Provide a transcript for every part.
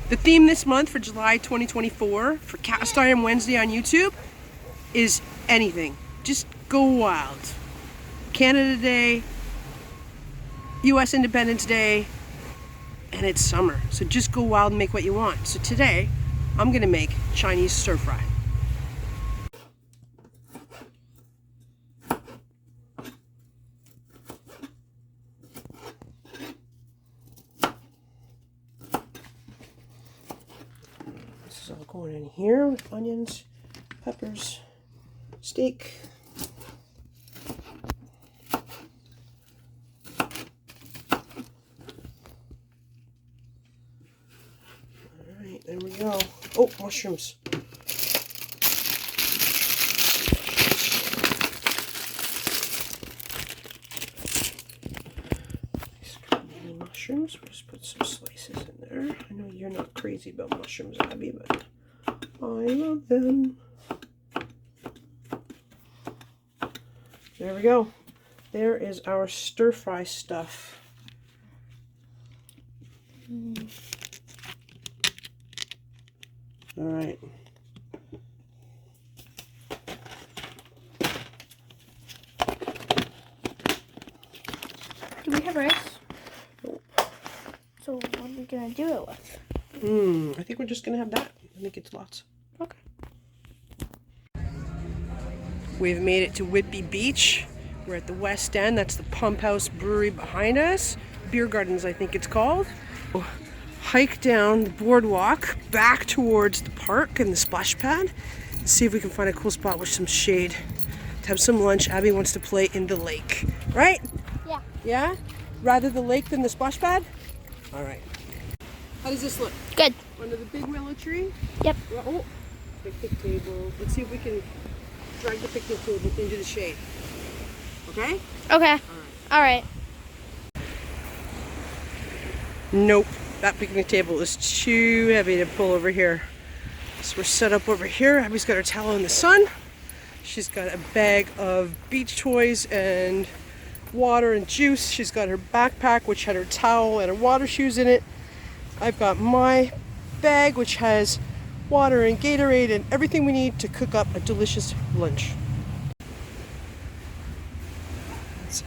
The theme this month for July 2024 for Cast Iron Wednesday on YouTube is anything. Just go wild. Canada Day, US Independence Day, and it's summer. So just go wild and make what you want. So today, I'm gonna make Chinese stir fry. This is all going in here with onions, peppers, steak. Alright, there we go. Oh, mushrooms. Mushrooms. We'll just put some slices in there. I know you're not crazy about mushrooms, Abby, but I love them. There we go. There is our stir fry stuff. All right. Do we have rice? So what are we gonna do it with? I think we're just gonna have that. I think it's lots. Okay. We've made it to Whitby Beach. We're at the West End. That's the Pump House Brewery behind us. Beer Gardens, I think it's called. We'll hike down the boardwalk back towards the park and the splash pad and see if we can find a cool spot with some shade to have some lunch. Abby wants to play in the lake, right? Yeah. Yeah? Rather the lake than the splash pad? All right. How does this look? Good. Under the big willow tree? Yep. Oh, picnic table. Let's see if we can drag the picnic table into the shade. Okay? Okay. All right. Nope. That picnic table is too heavy to pull over here. So we're set up over here. Abby's got her towel in the sun. She's got a bag of beach toys and water and juice. She's got her backpack, which had her towel and her water shoes in it. I've got my bag, which has water and Gatorade and everything we need to cook up a delicious lunch. It's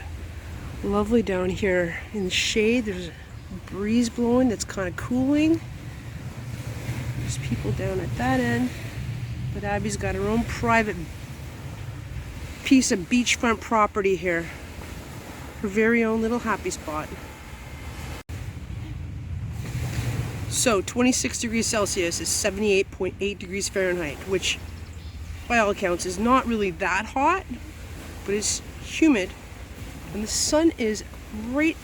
lovely down here in the shade. There's a breeze blowing that's kind of cooling. There's people down at that end, but Abby's got her own private piece of beachfront property here. Her very own little happy spot. So 26 degrees Celsius is 78.8 degrees Fahrenheit, which by all accounts is not really that hot, but it's humid. And the sun is right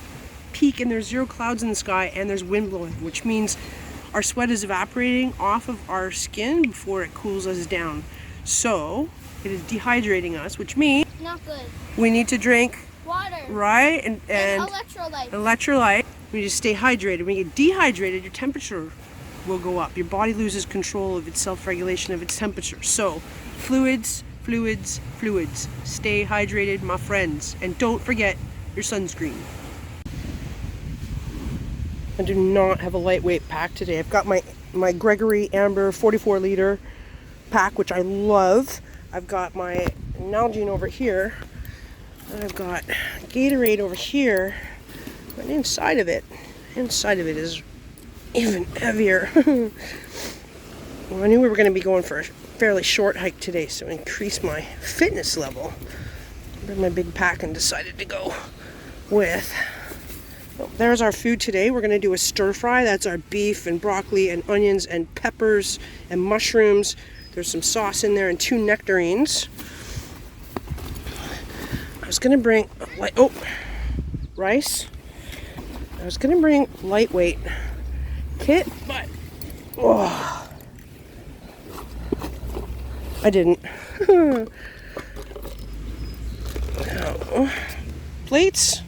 peak and there's zero clouds in the sky and there's wind blowing, which means our sweat is evaporating off of our skin before it cools us down. So it is dehydrating us, which means Not good. we need to drink Water. right and Electrolytes. electrolyte. We need to stay hydrated. When you get dehydrated, your temperature will go up. Your body loses control of its self-regulation of its temperature. So fluids, fluids, fluids. Stay hydrated, my friends. And don't forget your sunscreen. I do not have a lightweight pack today. I've got my Gregory Amber 44 liter pack, which I love. I've got my Nalgene over here. And I've got Gatorade over here. And inside of it is even heavier. Well, I knew we were going to be going for a fairly short hike today, so I increased my fitness level. I brought my big pack and decided to go with. Well, there's our food today. We're going to do a stir fry. That's our beef and broccoli and onions and peppers and mushrooms. There's some sauce in there and 2 nectarines. I was going to bring rice. I was going to bring lightweight kit, but I didn't. Plates.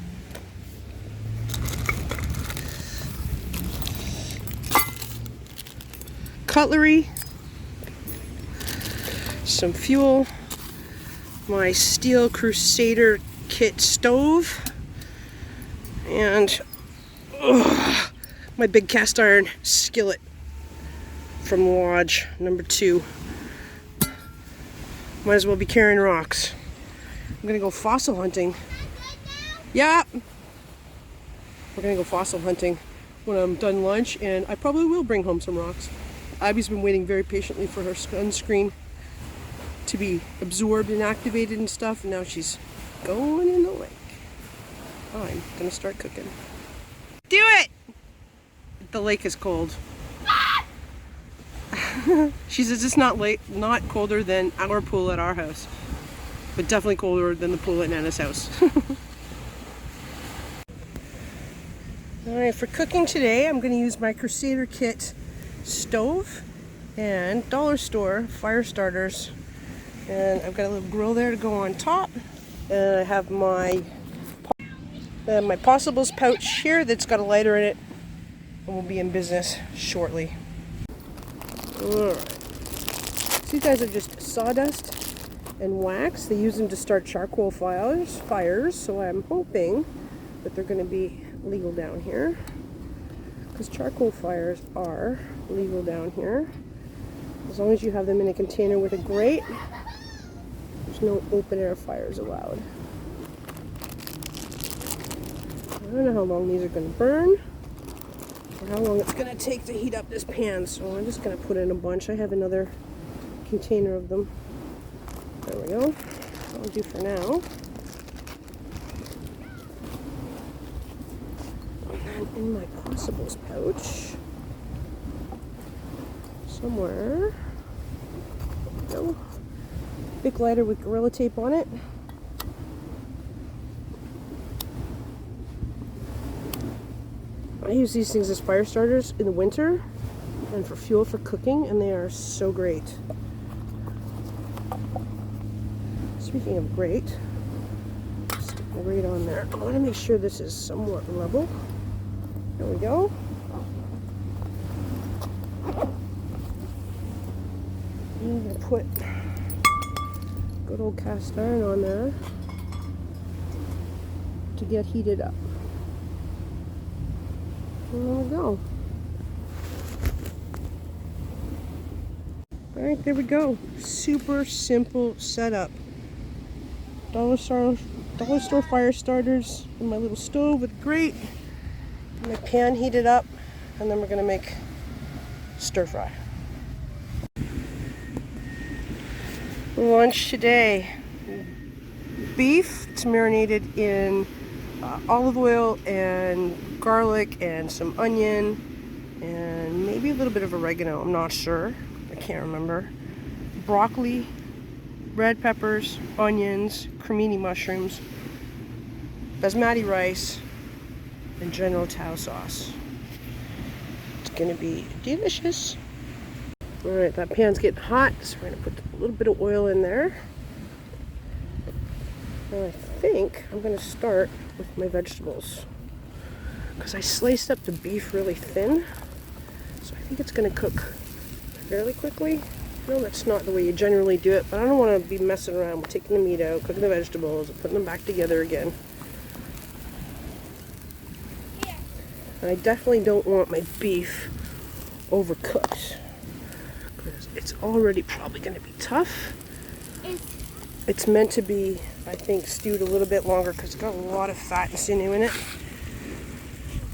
Cutlery. Some fuel. My steel Crusader kit stove. And my big cast iron skillet. from the lodge, number 2. Might as well be carrying rocks. I'm gonna go fossil hunting. Yeah. We're gonna go fossil hunting when I'm done lunch, and I probably will bring home some rocks. Abby's been waiting very patiently for her sunscreen to be absorbed and activated and stuff, and now she's going in the lake. I'm gonna start cooking. Do it! The lake is cold. She says it's not colder than our pool at our house, but definitely colder than the pool at Nana's house. Alright, for cooking today, I'm going to use my Crusader kit stove and dollar store fire starters. And I've got a little grill there to go on top. And I have my possibles pouch here that's got a lighter in it. And we'll be in business shortly. Alright. These guys are just sawdust and wax. They use them to start charcoal fires. So I'm hoping that they're going to be legal down here, because charcoal fires are legal down here as long as you have them in a container with a grate. There's no open air fires allowed. I don't know how long these are going to burn or how long it's going to take to heat up this pan, so I'm just going to put in a bunch. I have another container of them. There we go. That'll do for now. In my possibles pouch somewhere, no, big lighter with Gorilla Tape on it. I use these things as fire starters in the winter and for fuel for cooking, and they are so great. Speaking of great, stick the grate on there. I want to make sure this is somewhat level. There we go. I'm going to put good old cast iron on there to get heated up. And there we go. Alright, there we go. Super simple setup. Dollar store fire starters and my little stove with a grate. My pan heated up, and then we're going to make stir fry. Lunch today, beef. It's marinated in olive oil and garlic and some onion and maybe a little bit of oregano. I'm not sure. I can't remember. Broccoli, red peppers, onions, cremini mushrooms, basmati rice, and General Tao sauce. It's gonna be delicious. Alright, that pan's getting hot, so we're gonna put a little bit of oil in there. And I think I'm gonna start with my vegetables, because I sliced up the beef really thin, so I think it's gonna cook fairly quickly. No, that's not the way you generally do it, but I don't want to be messing around with taking the meat out, cooking the vegetables, and putting them back together again. And I definitely don't want my beef overcooked, because it's already probably going to be tough. It's meant to be, I think, stewed a little bit longer because it's got a lot of fat and sinew in it.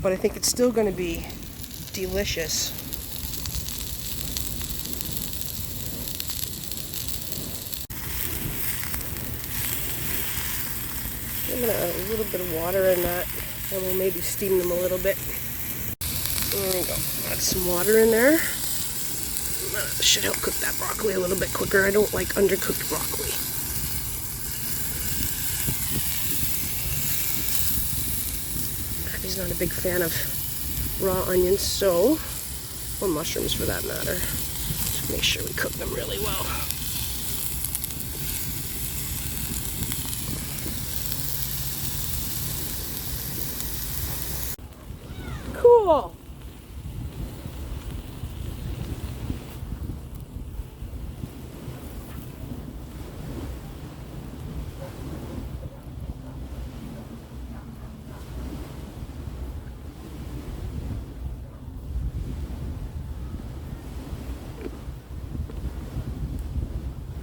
But I think it's still going to be delicious. I'm going to add a little bit of water in that, and we'll maybe steam them a little bit. There we go. Add some water in there. That should help cook that broccoli a little bit quicker. I don't like undercooked broccoli. He's not a big fan of raw onions, or mushrooms for that matter. Just make sure we cook them really well. Cool.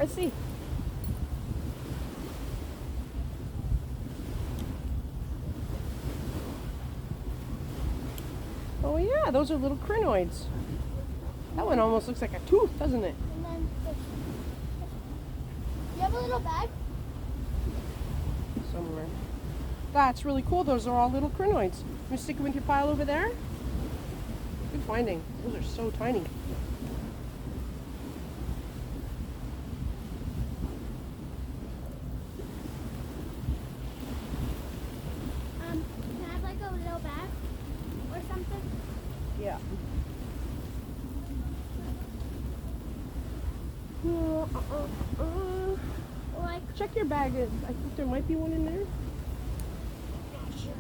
Let's see. Oh yeah, those are little crinoids. That one almost looks like a tooth, doesn't it? And then this. You have a little bag? Somewhere. That's really cool. Those are all little crinoids. You stick them in your pile over there? Good finding. Those are so tiny. Can I have like a little bag or something? Yeah. Like, Check your bag. I think there might be one in there. Not sure.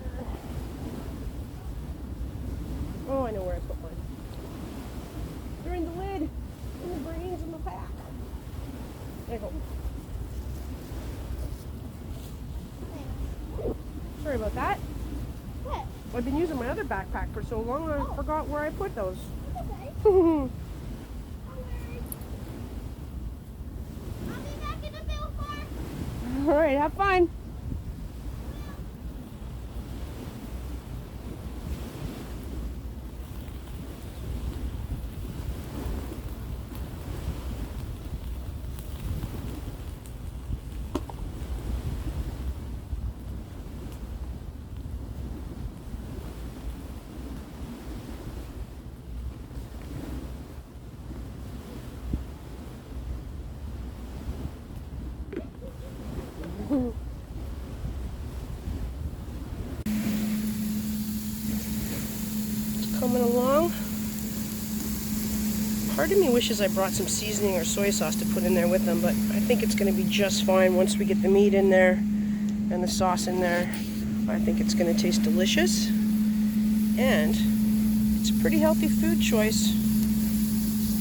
Oh, I know where I put mine. They're in the lid, in the brains, in the pack. There you go. Sorry about that. what? I've been using my other backpack for so long, I forgot where I put those. Okay. All I'll be back in a little car. right, have fun. Coming along. Part of me wishes I brought some seasoning or soy sauce to put in there with them, but I think it's going to be just fine once we get the meat in there and the sauce in there. I think it's going to taste delicious, and it's a pretty healthy food choice.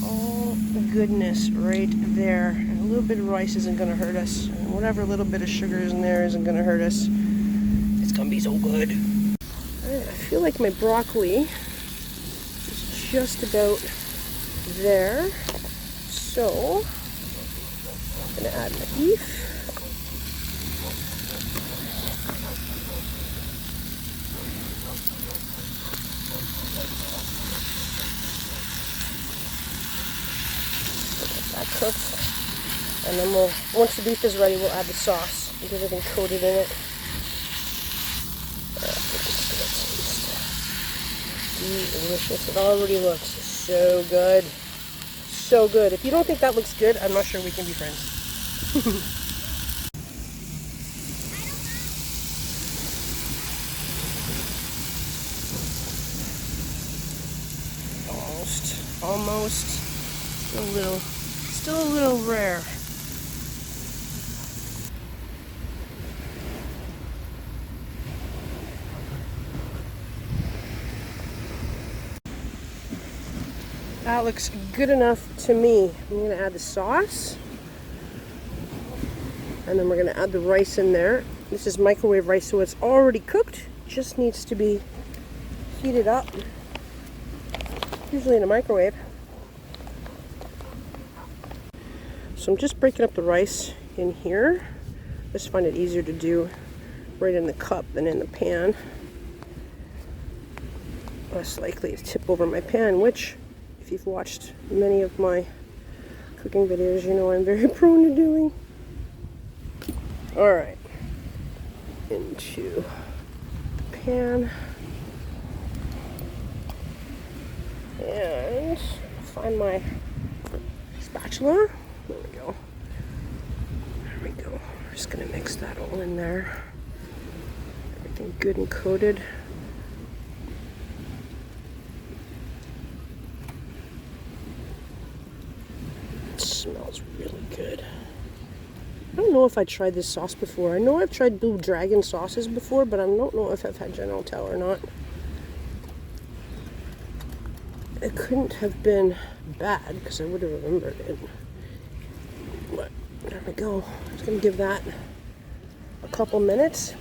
All the goodness right there. And a little bit of rice isn't going to hurt us, and whatever little bit of sugar is in there isn't going to hurt us. It's going to be so good. Alright, I feel like my broccoli is just about there. So I'm gonna add my beef. Get that cooked. And then once the beef is ready, we'll add the sauce and get everything coated in it. Delicious. It already looks so good. So good. If you don't think that looks good, I'm not sure we can be friends. Almost. Still a little rare. That looks good enough to me. I'm going to add the sauce. And then we're going to add the rice in there. This is microwave rice, so it's already cooked. Just needs to be heated up. Usually in a microwave. So I'm just breaking up the rice in here. I just find it easier to do right in the cup than in the pan. Less likely to tip over my pan, which, if you've watched many of my cooking videos, you know I'm very prone to doing. Alright, into the pan, and find my spatula. There we go. There we go. We're just going to mix that all in there. Everything good and coated. Smells really good. I don't know if I tried this sauce before. I know I've tried Blue Dragon sauces before, but I don't know if I've had General Tell or not. It couldn't have been bad because I would have remembered it. But there we go. I'm just going to give that a couple minutes.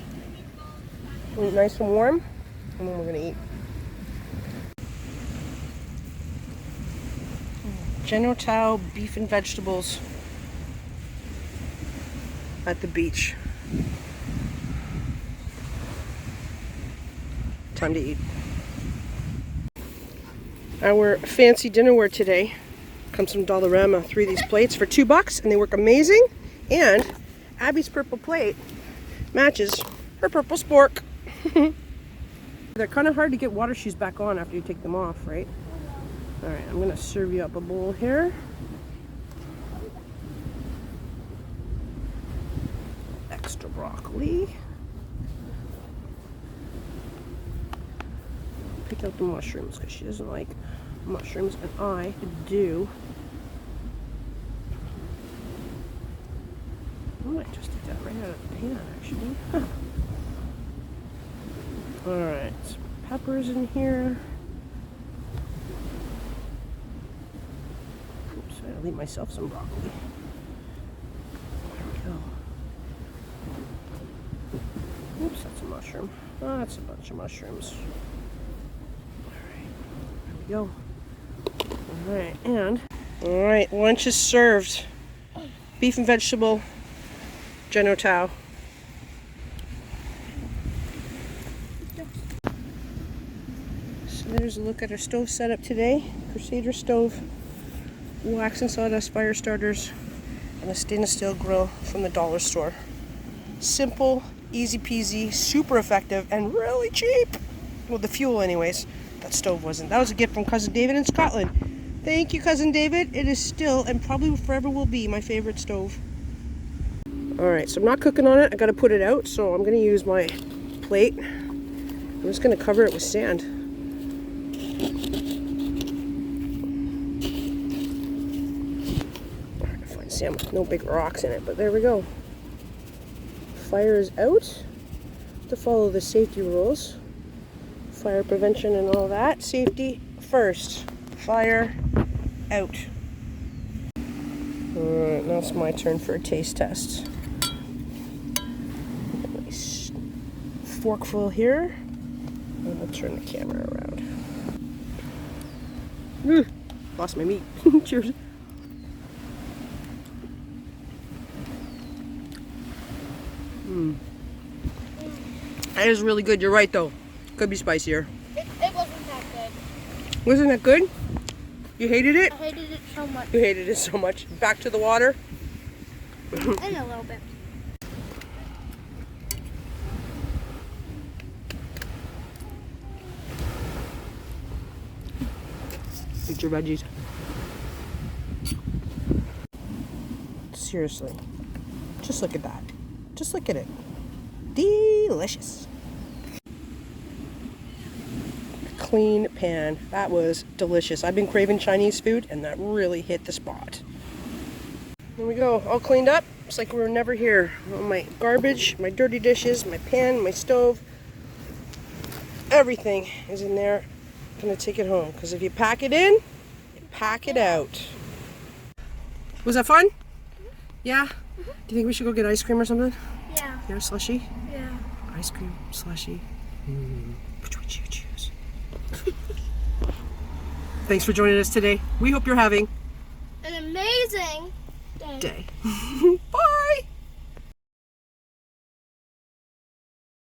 Nice and warm, and then we're going to eat. General Tao beef and vegetables. at the beach. Time to eat. Our fancy dinnerware today comes from Dollarama. 3 of these plates for $2 and they work amazing. And Abby's purple plate matches her purple spork. They're kind of hard to get water shoes back on after you take them off, right? Alright, I'm going to serve you up a bowl here. Extra broccoli. Pick out the mushrooms because she doesn't like mushrooms and I do. I might just eat that right out of the pan actually. Huh. Alright, some peppers in here. Oops, I gotta leave myself some broccoli. There we go. Oops, that's a mushroom. Oh, that's a bunch of mushrooms. Alright, there we go. Alright, and alright, lunch is served. Beef and vegetable Geno Tao. So there's a look at our stove setup today. Crusader stove, wax and sawdust fire starters, and a stainless steel grill from the dollar store. Simple, easy peasy, super effective, and really cheap. Well, the fuel anyways. That stove wasn't. That was a gift from Cousin David in Scotland. Thank you, Cousin David. It is still, and probably forever will be, my favorite stove. Alright, so I'm not cooking on it. I gotta put it out, so I'm gonna use my plate. I'm just gonna cover it with sand. Alright, find sand with no big rocks in it, but there we go. Fire is out. To follow the safety rules. Fire prevention and all that. Safety first. Fire out. Alright, now it's my turn for a taste test. Nice forkful here. And I'll turn the camera around. Lost my meat. Cheers. That is really good. You're right though. Could be spicier. It wasn't that good. Wasn't that good? You hated it? I hated it so much. You hated it so much. Back to the water? And a little bit. Eat your veggies. Seriously. Just look at that. Just look at it. Delicious. Clean pan. That was delicious. I've been craving Chinese food and that really hit the spot. There we go. All cleaned up. It's like we were never here. All my garbage, my dirty dishes, my pan, my stove. Everything is in there. I'm gonna take it home because if you pack it in, you pack it out. Was that fun? Yeah? Do you think we should go get ice cream or something? Yeah. Here, slushy? Yeah. Ice cream, slushy. Which would you choose? Thanks for joining us today. We hope you're having An amazing day. Bye!